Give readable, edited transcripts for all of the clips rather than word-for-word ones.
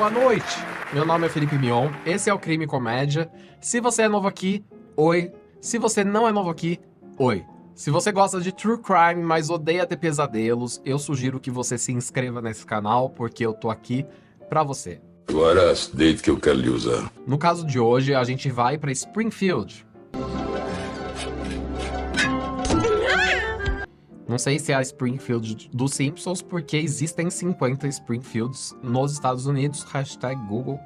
Boa noite, meu nome é Felipe Mion, esse é o Crime e Comédia. Se você é novo aqui, oi. Se você não é novo aqui, oi. Se você gosta de True Crime, mas odeia ter pesadelos, eu sugiro que você se inscreva nesse canal, porque eu tô aqui pra você. Agora, deite que eu quero lhe usar. No caso de hoje, a gente vai pra Springfield. Não sei se é a Springfield dos Simpsons, porque existem 50 Springfields nos Estados Unidos, #Google.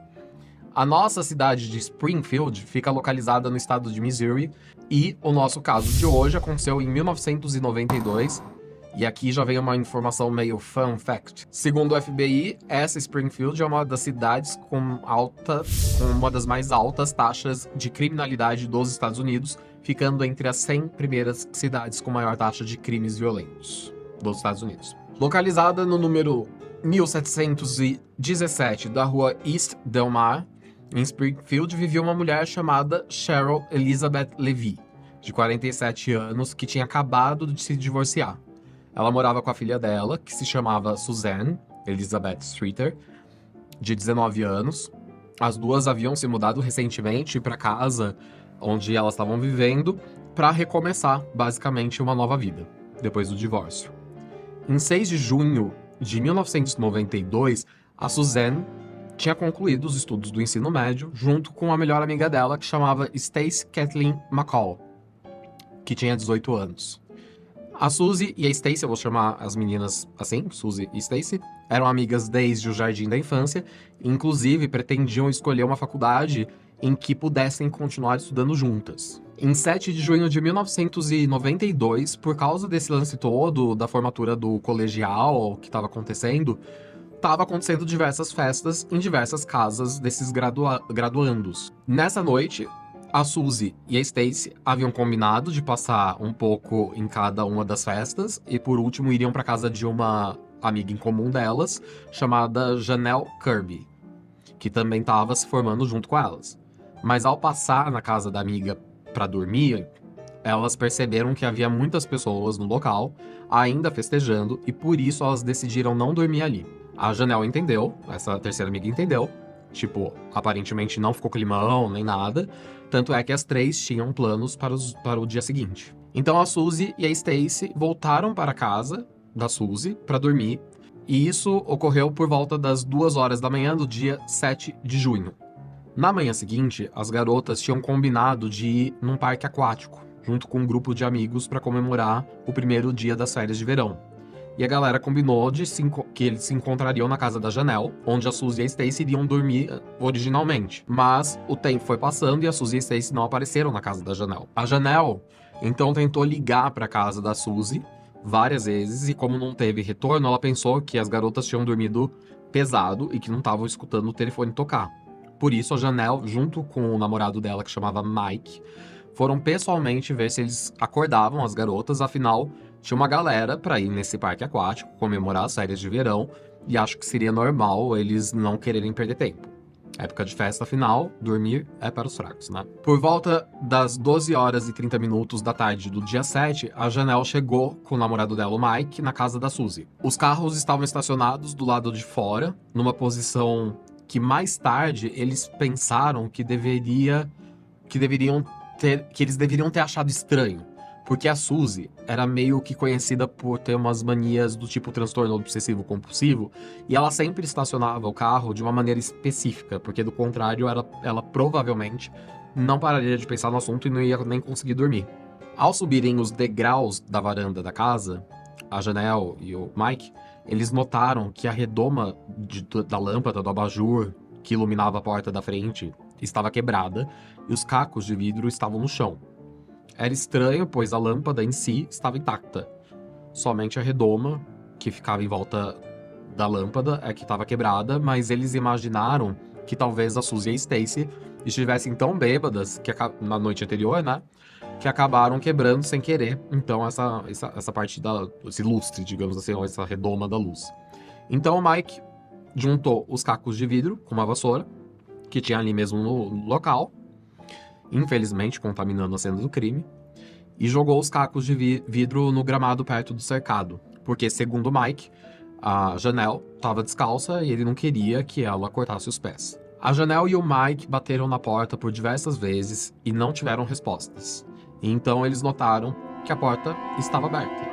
A nossa cidade de Springfield fica localizada no estado de Missouri, e o nosso caso de hoje aconteceu em 1992, e aqui já vem uma informação meio fun fact. Segundo o FBI, essa Springfield é uma das cidades com uma das mais altas taxas de criminalidade dos Estados Unidos, ficando entre as 100 primeiras cidades com maior taxa de crimes violentos dos Estados Unidos. Localizada no número 1717 da rua East Del Mar, em Springfield vivia uma mulher chamada Cheryl Elizabeth Levy, de 47 anos, que tinha acabado de se divorciar. Ela morava com a filha dela, que se chamava Suzanne Elizabeth Streeter, de 19 anos. As duas haviam se mudado recentemente para casa onde elas estavam vivendo, para recomeçar, basicamente, uma nova vida, depois do divórcio. Em 6 de junho de 1992, a Suzanne tinha concluído os estudos do ensino médio, junto com a melhor amiga dela, que chamava Stacy Kathleen McCall, que tinha 18 anos. A Suzy e a Stacy, eu vou chamar as meninas assim, Suzy e Stacy, eram amigas desde o jardim da infância, e inclusive pretendiam escolher uma faculdade em que pudessem continuar estudando juntas. Em 7 de junho de 1992, por causa desse lance todo, da formatura do colegial que estava acontecendo diversas festas em diversas casas desses graduandos. Nessa noite, a Suzy e a Stacy haviam combinado de passar um pouco em cada uma das festas, e por último iriam para casa de uma amiga em comum delas, chamada Janelle Kirby, que também estava se formando junto com elas. Mas ao passar na casa da amiga para dormir, elas perceberam que havia muitas pessoas no local, ainda festejando, e por isso elas decidiram não dormir ali. A Janelle entendeu, essa terceira amiga entendeu, aparentemente não ficou climão nem nada, tanto é que as três tinham planos para o dia seguinte. Então a Suzy e a Stacy voltaram para a casa da Suzy para dormir, e isso ocorreu por volta das 2 horas da manhã do dia 7 de junho. Na manhã seguinte, as garotas tinham combinado de ir num parque aquático, junto com um grupo de amigos para comemorar o primeiro dia das férias de verão. E a galera combinou que eles se encontrariam na casa da Janelle, onde a Suzy e a Stacy iriam dormir originalmente. Mas o tempo foi passando e a Suzy e a Stacy não apareceram na casa da Janelle. A Janelle, então, tentou ligar para a casa da Suzy várias vezes, e como não teve retorno, ela pensou que as garotas tinham dormido pesado e que não estavam escutando o telefone tocar. Por isso, a Janelle, junto com o namorado dela, que chamava Mike, foram pessoalmente ver se eles acordavam as garotas, afinal, tinha uma galera pra ir nesse parque aquático, comemorar as férias de verão, e acho que seria normal eles não quererem perder tempo. Época de festa, afinal, dormir é para os fracos, né? Por volta das 12 horas e 30 minutos da tarde do dia 7, a Janelle chegou com o namorado dela, o Mike, na casa da Suzy. Os carros estavam estacionados do lado de fora, numa posição que mais tarde eles pensaram que eles deveriam ter achado estranho, porque a Suzy era meio que conhecida por ter umas manias do tipo transtorno obsessivo compulsivo, e ela sempre estacionava o carro de uma maneira específica, porque do contrário ela provavelmente não pararia de pensar no assunto e não ia nem conseguir dormir. Ao subirem os degraus da varanda da casa, a Janelle e o Mike, eles notaram que a redoma da lâmpada do abajur que iluminava a porta da frente estava quebrada e os cacos de vidro estavam no chão. Era estranho, pois a lâmpada em si estava intacta. Somente a redoma, que ficava em volta da lâmpada, é que estava quebrada, mas eles imaginaram que talvez a Suzy e a Stacy estivessem tão bêbadas na noite anterior, né? Que acabaram quebrando sem querer, então, essa parte esse lustre, digamos assim, ou essa redoma da luz. Então o Mike juntou os cacos de vidro com uma vassoura, que tinha ali mesmo no local, infelizmente contaminando a cena do crime, e jogou os cacos de vidro no gramado perto do cercado, porque, segundo Mike, A Janelle estava descalça e ele não queria que ela cortasse os pés. A Janelle e o Mike bateram na porta por diversas vezes e não tiveram respostas. E então eles notaram que a porta estava aberta,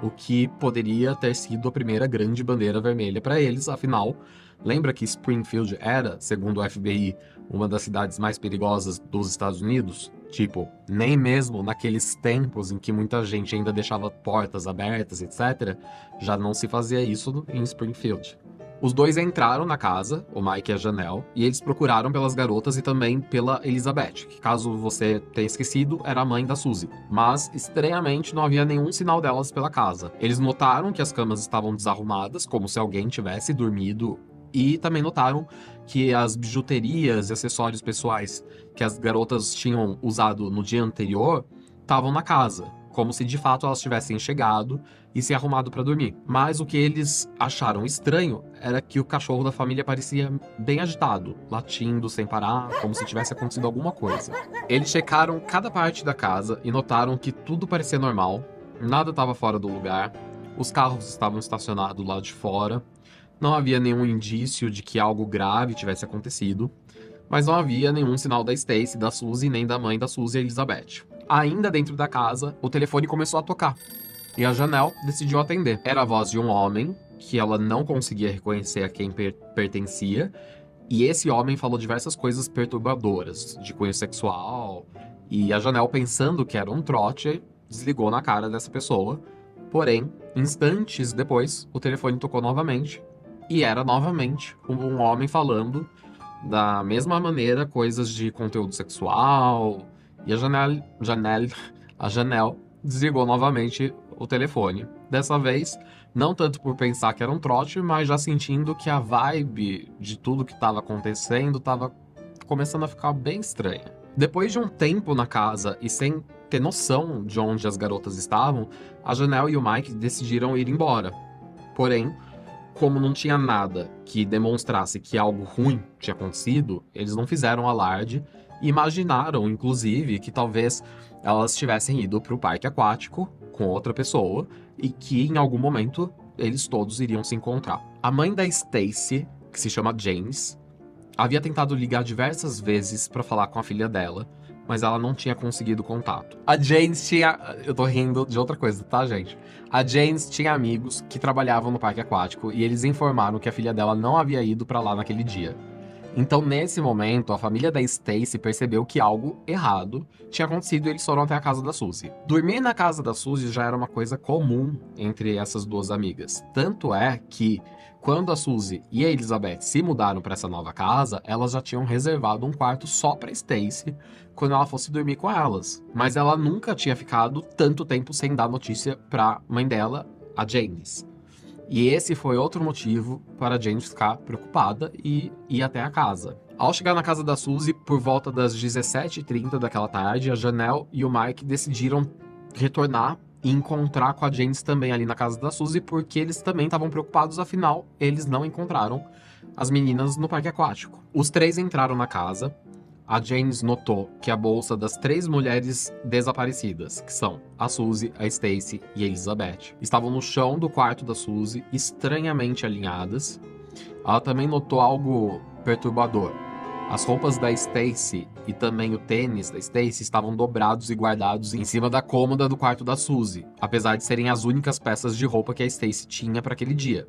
o que poderia ter sido a primeira grande bandeira vermelha para eles, afinal, lembra que Springfield era, segundo o FBI, uma das cidades mais perigosas dos Estados Unidos? Tipo, nem mesmo naqueles tempos em que muita gente ainda deixava portas abertas, etc., já não se fazia isso em Springfield. Os dois entraram na casa, o Mike e a Janelle, e eles procuraram pelas garotas e também pela Elizabeth, que, caso você tenha esquecido, era a mãe da Suzy. Mas, estranhamente, não havia nenhum sinal delas pela casa. Eles notaram que as camas estavam desarrumadas, como se alguém tivesse dormido, e também notaram que as bijuterias e acessórios pessoais que as garotas tinham usado no dia anterior estavam na casa, como se de fato elas tivessem chegado e se arrumado para dormir. Mas o que eles acharam estranho era que o cachorro da família parecia bem agitado, latindo sem parar, como se tivesse acontecido alguma coisa. Eles checaram cada parte da casa e notaram que tudo parecia normal, nada estava fora do lugar, os carros estavam estacionados lá de fora, não havia nenhum indício de que algo grave tivesse acontecido, mas não havia nenhum sinal da Stacy, da Suzy, nem da mãe da Suzy, Elizabeth. Ainda dentro da casa, o telefone começou a tocar, e a Janelle decidiu atender. Era a voz de um homem, que ela não conseguia reconhecer a quem pertencia, e esse homem falou diversas coisas perturbadoras, de cunho sexual, e a Janelle, pensando que era um trote, desligou na cara dessa pessoa. Porém, instantes depois, o telefone tocou novamente, e era novamente um homem falando da mesma maneira coisas de conteúdo sexual, e a Janelle desligou novamente o telefone. Dessa vez, não tanto por pensar que era um trote, mas já sentindo que a vibe de tudo que estava acontecendo estava começando a ficar bem estranha. Depois de um tempo na casa e sem ter noção de onde as garotas estavam, a Janelle e o Mike decidiram ir embora. Porém, como não tinha nada que demonstrasse que algo ruim tinha acontecido, eles não fizeram alarde e imaginaram, inclusive, que talvez elas tivessem ido para o parque aquático com outra pessoa e que em algum momento eles todos iriam se encontrar. A mãe da Stacy, que se chama James, havia tentado ligar diversas vezes para falar com a filha dela, mas ela não tinha conseguido contato. A James tinha... Eu tô rindo de outra coisa, tá, gente? A James tinha amigos que trabalhavam no parque aquático e eles informaram que a filha dela não havia ido pra lá naquele dia. Então, nesse momento, a família da Stacy percebeu que algo errado tinha acontecido e eles foram até a casa da Suzy. Dormir na casa da Suzy já era uma coisa comum entre essas duas amigas. Tanto é que, quando a Suzy e a Elizabeth se mudaram para essa nova casa, elas já tinham reservado um quarto só para Stacy quando ela fosse dormir com elas. Mas ela nunca tinha ficado tanto tempo sem dar notícia para mãe dela, a James. E esse foi outro motivo para a James ficar preocupada e ir até a casa. Ao chegar na casa da Suzy, por volta das 17h30 daquela tarde, a Janelle e o Mike decidiram retornar e encontrar com a James também ali na casa da Suzy, porque eles também estavam preocupados, afinal, eles não encontraram as meninas no parque aquático. Os três entraram na casa. A James notou que a bolsa das 3 mulheres desaparecidas, que são a Suzy, a Stacy e a Elizabeth, estavam no chão do quarto da Suzy, estranhamente alinhadas. Ela também notou algo perturbador. As roupas da Stacy e também o tênis da Stacy estavam dobrados e guardados em cima da cômoda do quarto da Suzy, apesar de serem as únicas peças de roupa que a Stacy tinha para aquele dia.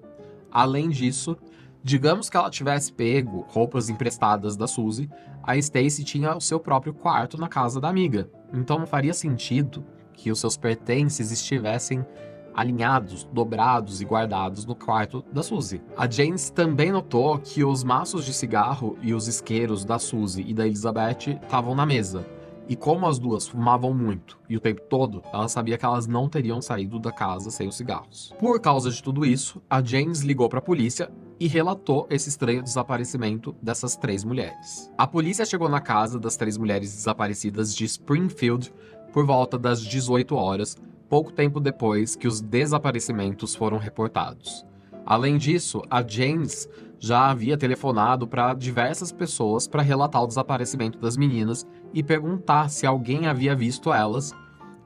Além disso, digamos que ela tivesse pego roupas emprestadas da Suzy, a Stacy tinha o seu próprio quarto na casa da amiga. Então não faria sentido que os seus pertences estivessem alinhados, dobrados e guardados no quarto da Suzy. A James também notou que os maços de cigarro e os isqueiros da Suzy e da Elizabeth estavam na mesa. E como as duas fumavam muito e o tempo todo, ela sabia que elas não teriam saído da casa sem os cigarros. Por causa de tudo isso, a James ligou para a polícia e relatou esse estranho desaparecimento dessas 3 mulheres. A polícia chegou na casa das 3 mulheres desaparecidas de Springfield por volta das 18 horas, pouco tempo depois que os desaparecimentos foram reportados. Além disso, a James já havia telefonado para diversas pessoas para relatar o desaparecimento das meninas e perguntar se alguém havia visto elas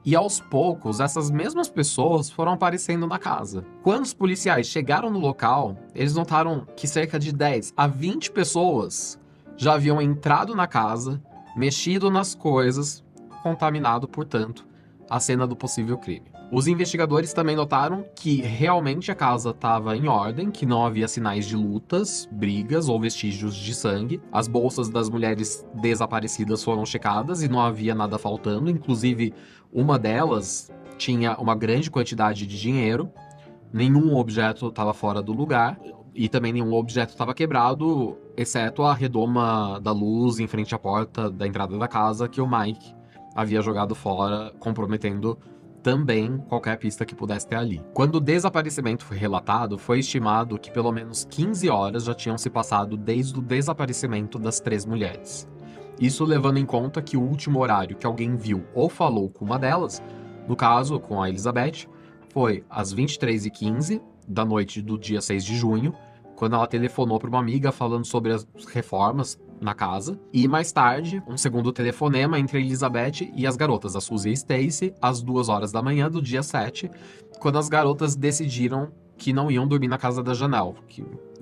E aos poucos, essas mesmas pessoas foram aparecendo na casa. Quando os policiais chegaram no local, eles notaram que cerca de 10 a 20 pessoas já haviam entrado na casa, mexido nas coisas, contaminado, portanto, a cena do possível crime. Os investigadores também notaram que realmente a casa estava em ordem, que não havia sinais de lutas, brigas ou vestígios de sangue. As bolsas das mulheres desaparecidas foram checadas e não havia nada faltando, inclusive uma delas tinha uma grande quantidade de dinheiro, nenhum objeto estava fora do lugar e também nenhum objeto estava quebrado, exceto a redoma da luz em frente à porta da entrada da casa que o Mike havia jogado fora, comprometendo também qualquer pista que pudesse ter ali. Quando o desaparecimento foi relatado, foi estimado que pelo menos 15 horas já tinham se passado desde o desaparecimento das 3 mulheres. Isso levando em conta que o último horário que alguém viu ou falou com uma delas, no caso, com a Elizabeth, foi às 23h15 da noite do dia 6 de junho, quando ela telefonou para uma amiga falando sobre as reformas na casa. E mais tarde, um segundo telefonema entre a Elizabeth e as garotas, a Suzy e a Stacy, às 2 horas da manhã do dia 7, quando as garotas decidiram que não iam dormir na casa da Janelle.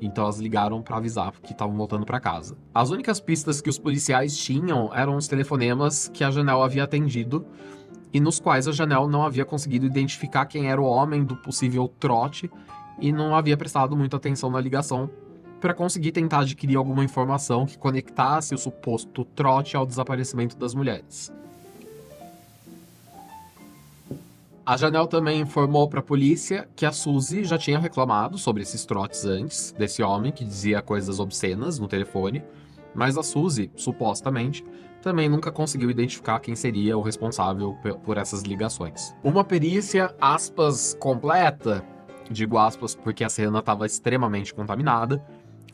Então elas ligaram para avisar que estavam voltando para casa. As únicas pistas que os policiais tinham eram os telefonemas que a Janelle havia atendido e nos quais a Janelle não havia conseguido identificar quem era o homem do possível trote e não havia prestado muita atenção na ligação para conseguir tentar adquirir alguma informação que conectasse o suposto trote ao desaparecimento das mulheres. A Janelle também informou para a polícia que a Suzy já tinha reclamado sobre esses trotes antes, desse homem que dizia coisas obscenas no telefone, mas a Suzy, supostamente, também nunca conseguiu identificar quem seria o responsável por essas ligações. Uma perícia, aspas, completa, digo aspas porque a cena estava extremamente contaminada,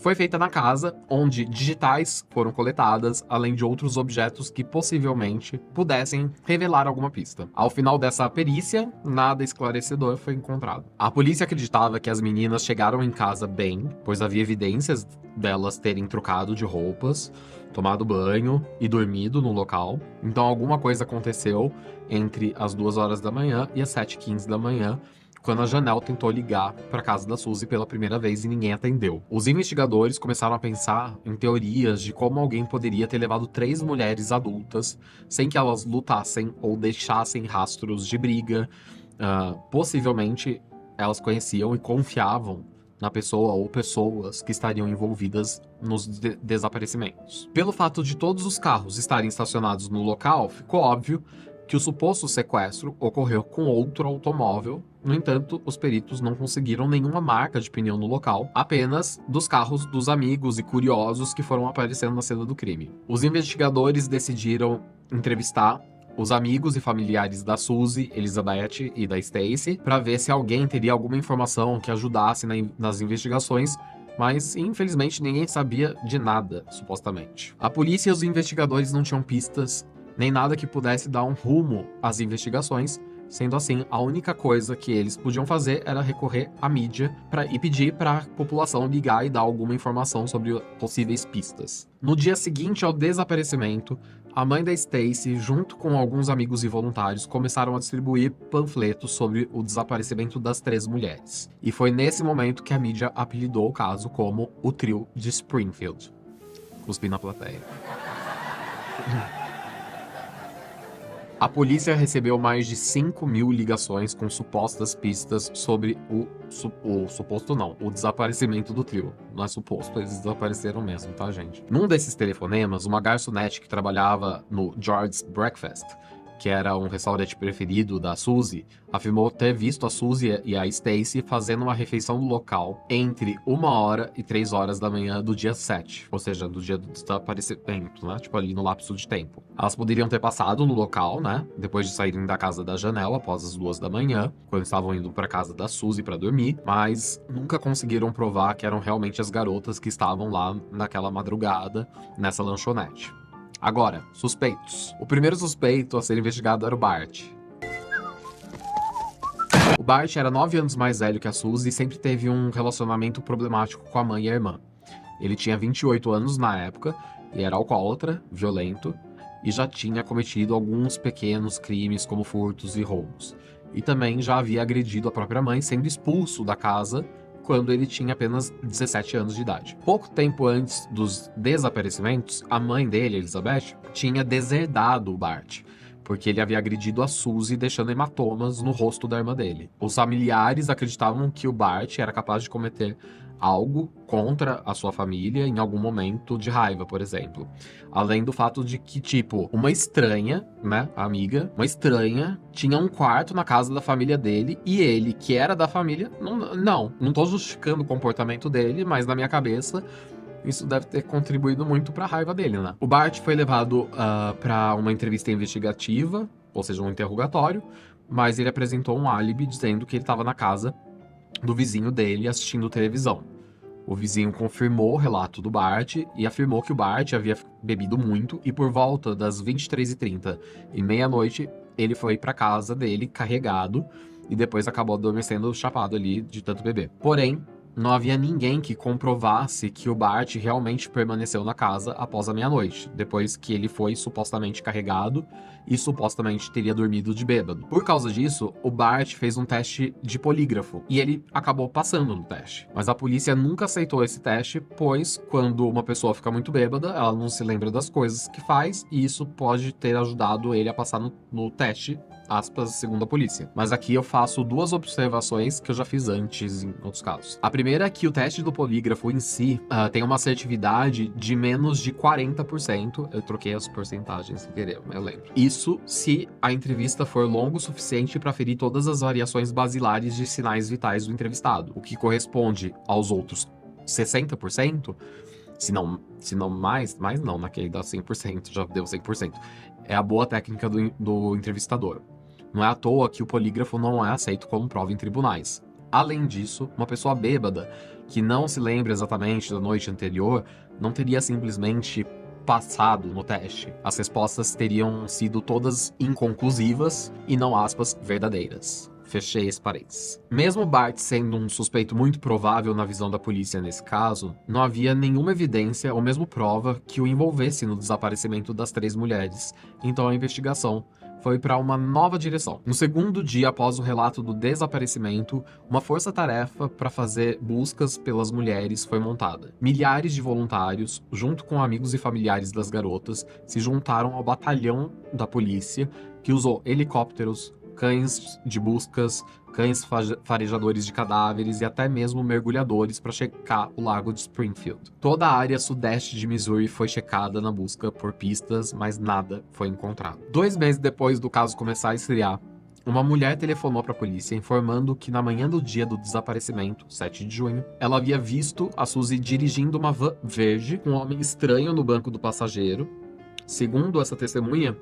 foi feita na casa, onde digitais foram coletadas, além de outros objetos que possivelmente pudessem revelar alguma pista. Ao final dessa perícia, nada esclarecedor foi encontrado. A polícia acreditava que as meninas chegaram em casa bem, pois havia evidências delas terem trocado de roupas, tomado banho e dormido no local. Então alguma coisa aconteceu entre as 2 horas da manhã e as 7h15 da manhã, quando a Janelle tentou ligar para a casa da Suzy pela primeira vez e ninguém atendeu. Os investigadores começaram a pensar em teorias de como alguém poderia ter levado 3 mulheres adultas sem que elas lutassem ou deixassem rastros de briga. Possivelmente, elas conheciam e confiavam na pessoa ou pessoas que estariam envolvidas nos desaparecimentos. Pelo fato de todos os carros estarem estacionados no local, ficou óbvio que o suposto sequestro ocorreu com outro automóvel. No entanto, os peritos não conseguiram nenhuma marca de pneu no local, apenas dos carros dos amigos e curiosos que foram aparecendo na cena do crime. Os investigadores decidiram entrevistar os amigos e familiares da Suzy, Elizabeth e da Stacy para ver se alguém teria alguma informação que ajudasse nas investigações, mas infelizmente ninguém sabia de nada, supostamente. A polícia e os investigadores não tinham pistas nem nada que pudesse dar um rumo às investigações. Sendo assim, a única coisa que eles podiam fazer era recorrer à mídia e pedir para a população ligar e dar alguma informação sobre possíveis pistas. No dia seguinte ao desaparecimento, a mãe da Stacy, junto com alguns amigos e voluntários, começaram a distribuir panfletos sobre o desaparecimento das 3 mulheres. E foi nesse momento que a mídia apelidou o caso como o Trio de Springfield. Cuspi na plateia. A polícia recebeu mais de 5.000 ligações com supostas pistas sobre o desaparecimento do trio. Não é suposto, eles desapareceram mesmo, tá, gente? Num desses telefonemas, uma garçonete que trabalhava no George's Breakfast, que era um restaurante preferido da Suzy, afirmou ter visto a Suzy e a Stacy fazendo uma refeição no local entre 1 hora e 3 horas da manhã do dia 7, ou seja, do dia do desaparecimento, né? Tipo, ali no lapso de tempo. Elas poderiam ter passado no local, né? Depois de saírem da casa da Janelle após as 2 da manhã, quando estavam indo pra casa da Suzy pra dormir, mas nunca conseguiram provar que eram realmente as garotas que estavam lá naquela madrugada, nessa lanchonete. Agora, suspeitos. O primeiro suspeito a ser investigado era o Bart. O Bart era 9 anos mais velho que a Suzy e sempre teve um relacionamento problemático com a mãe e a irmã. Ele tinha 28 anos na época e era alcoólatra, violento, e já tinha cometido alguns pequenos crimes como furtos e roubos. E também já havia agredido a própria mãe, sendo expulso da casa quando ele tinha apenas 17 anos de idade. Pouco tempo antes dos desaparecimentos, a mãe dele, Elizabeth, tinha deserdado o Bart, porque ele havia agredido a Suzy, deixando hematomas no rosto da irmã dele. Os familiares acreditavam que o Bart era capaz de cometer algo contra a sua família em algum momento de raiva, por exemplo. Além do fato de que, tipo, uma estranha, né, amiga, uma estranha, tinha um quarto na casa da família dele e ele, que era da família, não tô justificando o comportamento dele, mas na minha cabeça isso deve ter contribuído muito pra raiva dele, né? O Bart foi levado pra uma entrevista investigativa, ou seja, um interrogatório, mas ele apresentou um álibi dizendo que ele estava na casa do vizinho dele assistindo televisão. O vizinho confirmou o relato do Bart e afirmou que o Bart havia bebido muito e por volta das 23h30 e meia-noite ele foi pra casa dele carregado e depois acabou adormecendo chapado ali de tanto beber. Porém, não havia ninguém que comprovasse que o Bart realmente permaneceu na casa após a meia-noite, depois que ele foi supostamente carregado e supostamente teria dormido de bêbado. Por causa disso, o Bart fez um teste de polígrafo e ele acabou passando no teste. Mas a polícia nunca aceitou esse teste, pois quando uma pessoa fica muito bêbada, ela não se lembra das coisas que faz e isso pode ter ajudado ele a passar no teste, aspas, segundo a polícia. Mas aqui eu faço duas observações que eu já fiz antes em outros casos. A primeira é que o teste do polígrafo em si tem uma assertividade de menos de 40%. Eu troquei as porcentagens sem querer, eu lembro. Isso se a entrevista for longa o suficiente para ferir todas as variações basilares de sinais vitais do entrevistado, o que corresponde aos outros 60%, se não mais não, naquele dá 100%, já deu 100%. É a boa técnica do entrevistador. Não é à toa que o polígrafo não é aceito como prova em tribunais. Além disso, uma pessoa bêbada que não se lembra exatamente da noite anterior não teria simplesmente passado no teste. As respostas teriam sido todas inconclusivas e não, aspas, verdadeiras. Fechei esse parênteses. Mesmo Bart sendo um suspeito muito provável na visão da polícia nesse caso, não havia nenhuma evidência ou mesmo prova que o envolvesse no desaparecimento das 3 mulheres. Então a investigação foi para uma nova direção. No segundo dia após o relato do desaparecimento, uma força-tarefa para fazer buscas pelas mulheres foi montada. Milhares de voluntários, junto com amigos e familiares das garotas, se juntaram ao batalhão da polícia, que usou helicópteros, cães de buscas, cães farejadores de cadáveres e até mesmo mergulhadores para checar o lago de Springfield. Toda a área sudeste de Missouri foi checada na busca por pistas, mas nada foi encontrado. 2 meses depois do caso começar a esfriar, uma mulher telefonou para a polícia informando que na manhã do dia do desaparecimento, 7 de junho, ela havia visto a Suzy dirigindo uma van verde com um homem estranho no banco do passageiro. Segundo essa testemunha,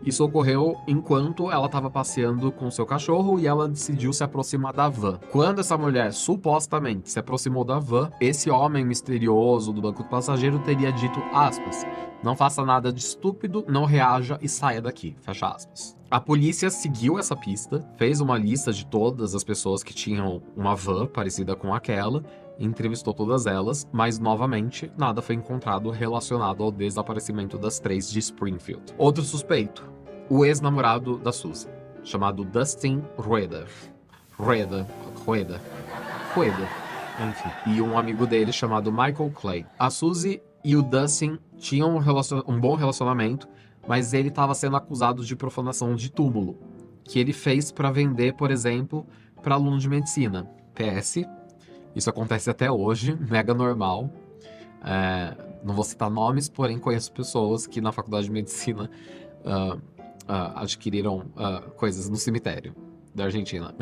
isso ocorreu enquanto ela estava passeando com seu cachorro e ela decidiu se aproximar da van. Quando essa mulher supostamente se aproximou da van, esse homem misterioso do banco do passageiro teria dito, aspas, não faça nada de estúpido, não reaja e saia daqui, fecha aspas. A polícia seguiu essa pista, fez uma lista de todas as pessoas que tinham uma van parecida com aquela, entrevistou todas elas, mas novamente nada foi encontrado relacionado ao desaparecimento das 3 de Springfield. Outro suspeito, o ex-namorado da Suzy, chamado Dustin Rueda, enfim, e um amigo dele chamado Michael Clay. A Suzy e o Dustin tinham um bom relacionamento, mas ele estava sendo acusado de profanação de túmulo, que ele fez para vender, por exemplo, para aluno de medicina. PS, isso acontece até hoje, mega normal. Não vou citar nomes, porém conheço pessoas que na faculdade de medicina adquiriram coisas no cemitério da Argentina.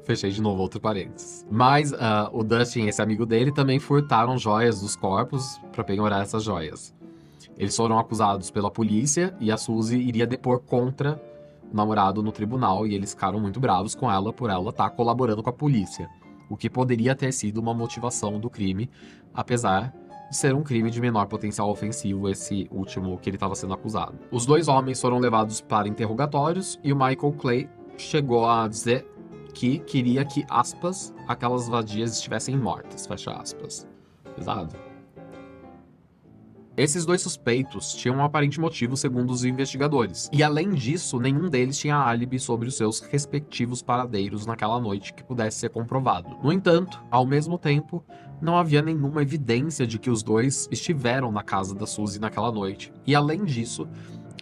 Fechei de novo outro parênteses. Mas o Dustin e esse amigo dele também furtaram joias dos corpos para penhorar essas joias. Eles foram acusados pela polícia e a Suzy iria depor contra o namorado no tribunal e eles ficaram muito bravos com ela por ela estar colaborando com a polícia, o que poderia ter sido uma motivação do crime, apesar de ser um crime de menor potencial ofensivo, esse último que ele estava sendo acusado. Os 2 homens foram levados para interrogatórios e o Michael Clay chegou a dizer que queria que, aspas, aquelas vadias estivessem mortas, fecha aspas. Pesado. Esses dois suspeitos tinham um aparente motivo segundo os investigadores. E além disso, nenhum deles tinha álibi sobre os seus respectivos paradeiros naquela noite que pudesse ser comprovado. No entanto, ao mesmo tempo, não havia nenhuma evidência de que os dois estiveram na casa da Suzy naquela noite. E além disso,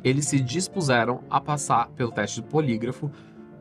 eles se dispuseram a passar pelo teste de polígrafo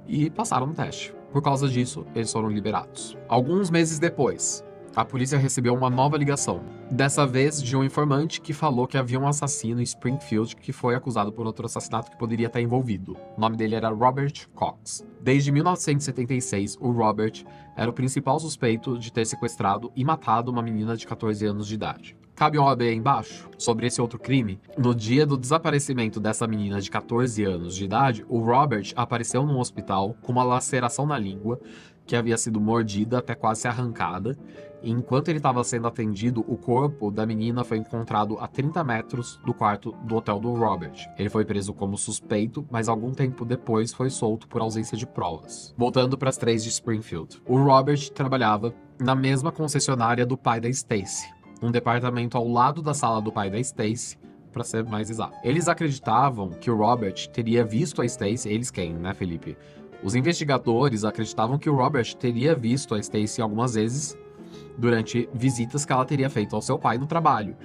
e passaram no teste. Por causa disso, eles foram liberados. Alguns meses depois, a polícia recebeu uma nova ligação. Dessa vez de um informante que falou que havia um assassino em Springfield que foi acusado por outro assassinato que poderia estar envolvido. O nome dele era Robert Cox. Desde 1976, o Robert era o principal suspeito de ter sequestrado e matado uma menina de 14 anos de idade. Cabe um OAB aí embaixo sobre esse outro crime. No dia do desaparecimento dessa menina de 14 anos de idade, o Robert apareceu num hospital com uma laceração na língua que havia sido mordida até quase ser arrancada. E enquanto ele estava sendo atendido, o corpo da menina foi encontrado a 30 metros do quarto do hotel do Robert. Ele foi preso como suspeito, mas algum tempo depois foi solto por ausência de provas. Voltando para as 3 de Springfield. O Robert trabalhava na mesma concessionária do pai da Stacy, um departamento ao lado da sala do pai da Stacy, para ser mais exato. Eles acreditavam que o Robert teria visto a Stacy, eles quem, né, Felipe? Os investigadores acreditavam que o Robert teria visto a Stacy algumas vezes durante visitas que ela teria feito ao seu pai no trabalho,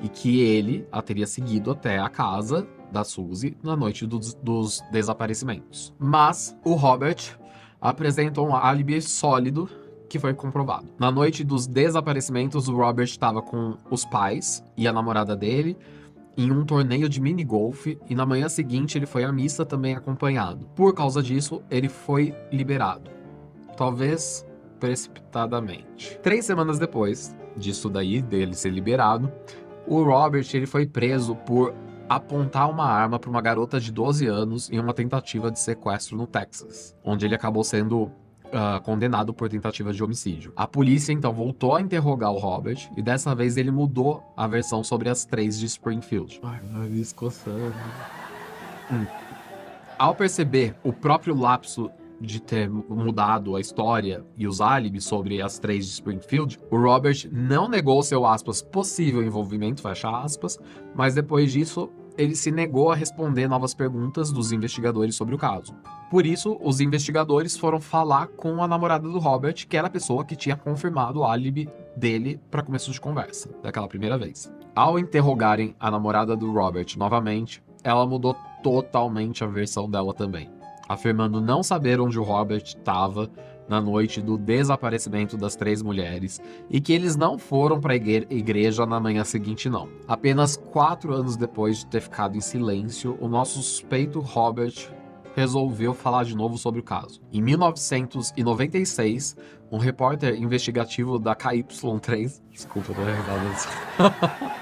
e que ele a teria seguido até a casa da Suzy na noite dos desaparecimentos. Mas o Robert apresentou um álibi sólido que foi comprovado. Na noite dos desaparecimentos, o Robert estava com os pais e a namorada dele em um torneio de mini-golf, e na manhã seguinte ele foi à missa também acompanhado. Por causa disso, ele foi liberado. Talvez precipitadamente. 3 semanas depois disso daí, dele ser liberado, o Robert ele foi preso por apontar uma arma para uma garota de 12 anos em uma tentativa de sequestro no Texas, onde ele acabou sendo condenado por tentativa de homicídio. A polícia então voltou a interrogar o Robert e dessa vez ele mudou a versão sobre as 3 de Springfield. Ai, meu nariz coçando. Ao perceber o próprio lapso de ter mudado a história e os álibis sobre as 3 de Springfield, o Robert não negou seu, aspas, possível envolvimento, fecha aspas, mas depois disso ele se negou a responder novas perguntas dos investigadores sobre o caso. Por isso, os investigadores foram falar com a namorada do Robert, que era a pessoa que tinha confirmado o álibi dele para começo de conversa, daquela primeira vez. Ao interrogarem a namorada do Robert novamente, ela mudou totalmente a versão dela também, afirmando não saber onde o Robert estava na noite do desaparecimento das 3 mulheres e que eles não foram para a igreja na manhã seguinte, não. Apenas 4 anos depois de ter ficado em silêncio, o nosso suspeito Robert resolveu falar de novo sobre o caso. Em 1996, um repórter investigativo da KY3... Desculpa, eu tô risada.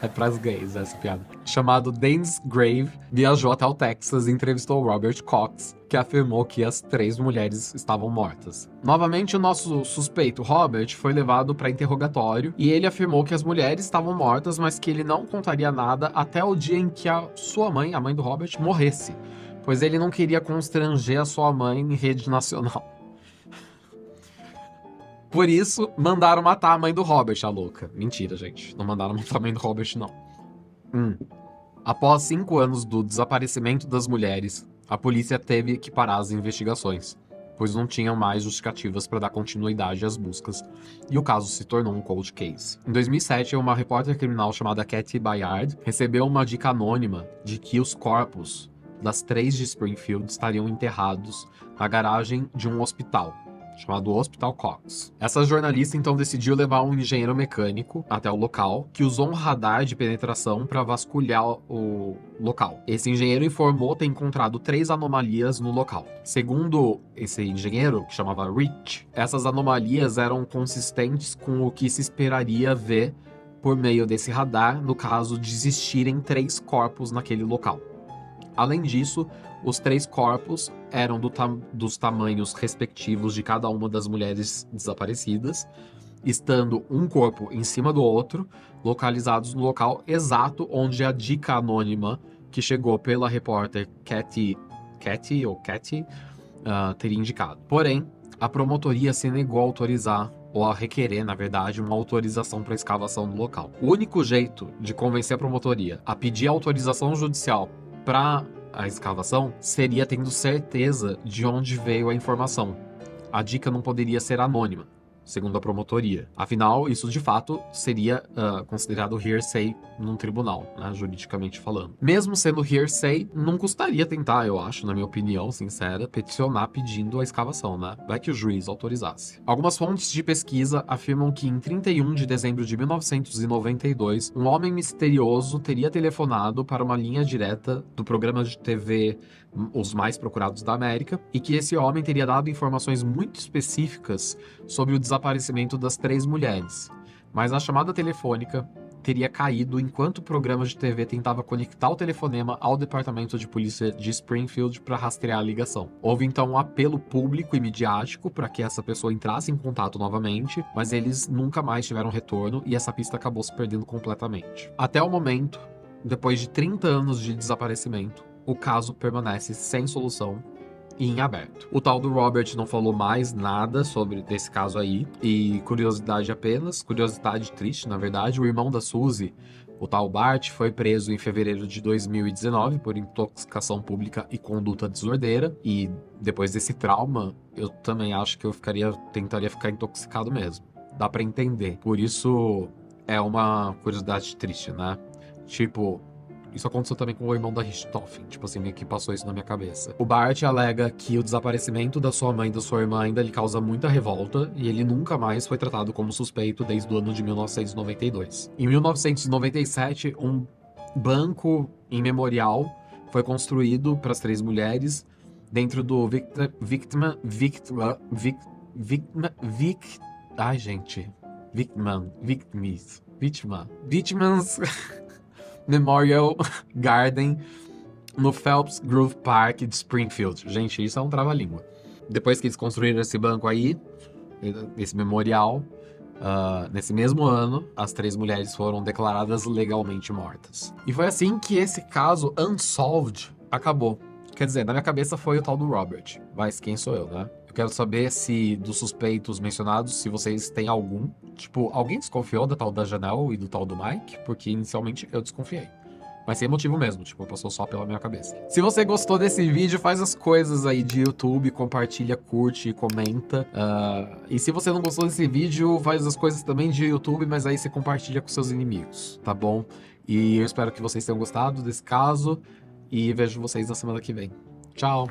É pras gays essa piada. Chamado Dennis Grave, viajou até o Texas e entrevistou Robert Cox, que afirmou que as 3 mulheres estavam mortas. Novamente, o nosso suspeito Robert foi levado para interrogatório e ele afirmou que as mulheres estavam mortas, mas que ele não contaria nada até o dia em que a sua mãe, a mãe do Robert, morresse, pois ele não queria constranger a sua mãe em rede nacional. Por isso, mandaram matar a mãe do Robert, a louca. Mentira, gente. Não mandaram matar a mãe do Robert, não. Após 5 anos do desaparecimento das mulheres, a polícia teve que parar as investigações, pois não tinham mais justificativas para dar continuidade às buscas, e o caso se tornou um cold case. Em 2007, uma repórter criminal chamada Kathy Bayard recebeu uma dica anônima de que os corpos das 3 de Springfield estariam enterrados na garagem de um hospital, chamado Hospital Cox. Essa jornalista então decidiu levar um engenheiro mecânico até o local, que usou um radar de penetração para vasculhar o local. Esse engenheiro informou ter encontrado 3 anomalias no local. Segundo esse engenheiro, que chamava Rich, essas anomalias eram consistentes com o que se esperaria ver por meio desse radar no caso de existirem 3 corpos naquele local. Além disso, os 3 corpos eram dos tamanhos respectivos de cada uma das mulheres desaparecidas, estando um corpo em cima do outro, localizados no local exato onde a dica anônima que chegou pela repórter Kathy teria indicado. Porém, a promotoria se negou a autorizar ou a requerer, na verdade, uma autorização para escavação do local. O único jeito de convencer a promotoria a pedir autorização judicial para a escavação seria tendo certeza de onde veio a informação. A dica não poderia ser anônima, segundo a promotoria. Afinal, isso de fato seria considerado hearsay num tribunal, né, juridicamente falando. Mesmo sendo hearsay, não custaria tentar, eu acho, na minha opinião sincera, peticionar pedindo a escavação, né? Vai que o juiz autorizasse. Algumas fontes de pesquisa afirmam que em 31 de dezembro de 1992, um homem misterioso teria telefonado para uma linha direta do programa de TV Os Mais Procurados da América, e que esse homem teria dado informações muito específicas sobre o desaparecimento das 3 mulheres. Mas a chamada telefônica teria caído enquanto o programa de TV tentava conectar o telefonema ao departamento de polícia de Springfield para rastrear a ligação. Houve então um apelo público e midiático para que essa pessoa entrasse em contato novamente, mas eles nunca mais tiveram retorno e essa pista acabou se perdendo completamente. Até o momento, depois de 30 anos de desaparecimento, o caso permanece sem solução e em aberto. O tal do Robert não falou mais nada sobre esse caso aí, e curiosidade apenas, curiosidade triste na verdade, o irmão da Suzy, o tal Bart, foi preso em fevereiro de 2019 por intoxicação pública e conduta desordeira, e depois desse trauma, eu também acho que eu tentaria ficar intoxicado mesmo. Dá pra entender. Por isso, é uma curiosidade triste, né? Tipo, isso aconteceu também com o irmão da Richthofen, tipo assim, meio que passou isso na minha cabeça. O Bart alega que o desaparecimento da sua mãe e da sua irmã ainda lhe causa muita revolta, e ele nunca mais foi tratado como suspeito desde o ano de 1992. Em 1997, um banco em memorial foi construído para as 3 mulheres dentro do Victims Memorial Garden no Phelps Grove Park de Springfield. Gente, isso é um trava-língua. Depois que eles construíram esse banco aí, esse memorial, nesse mesmo ano, as 3 mulheres foram declaradas legalmente mortas. E foi assim que esse caso unsolved acabou. Quer dizer, na minha cabeça foi o tal do Robert, mas quem sou eu, né? Eu quero saber se dos suspeitos mencionados, se vocês têm algum. Tipo, alguém desconfiou da tal da Janelle e do tal do Mike? Porque inicialmente eu desconfiei. Mas sem motivo mesmo, tipo, passou só pela minha cabeça. Se você gostou desse vídeo, faz as coisas aí de YouTube, compartilha, curte, comenta. E se você não gostou desse vídeo, faz as coisas também de YouTube, mas aí você compartilha com seus inimigos, tá bom? E eu espero que vocês tenham gostado desse caso. E vejo vocês na semana que vem. Tchau!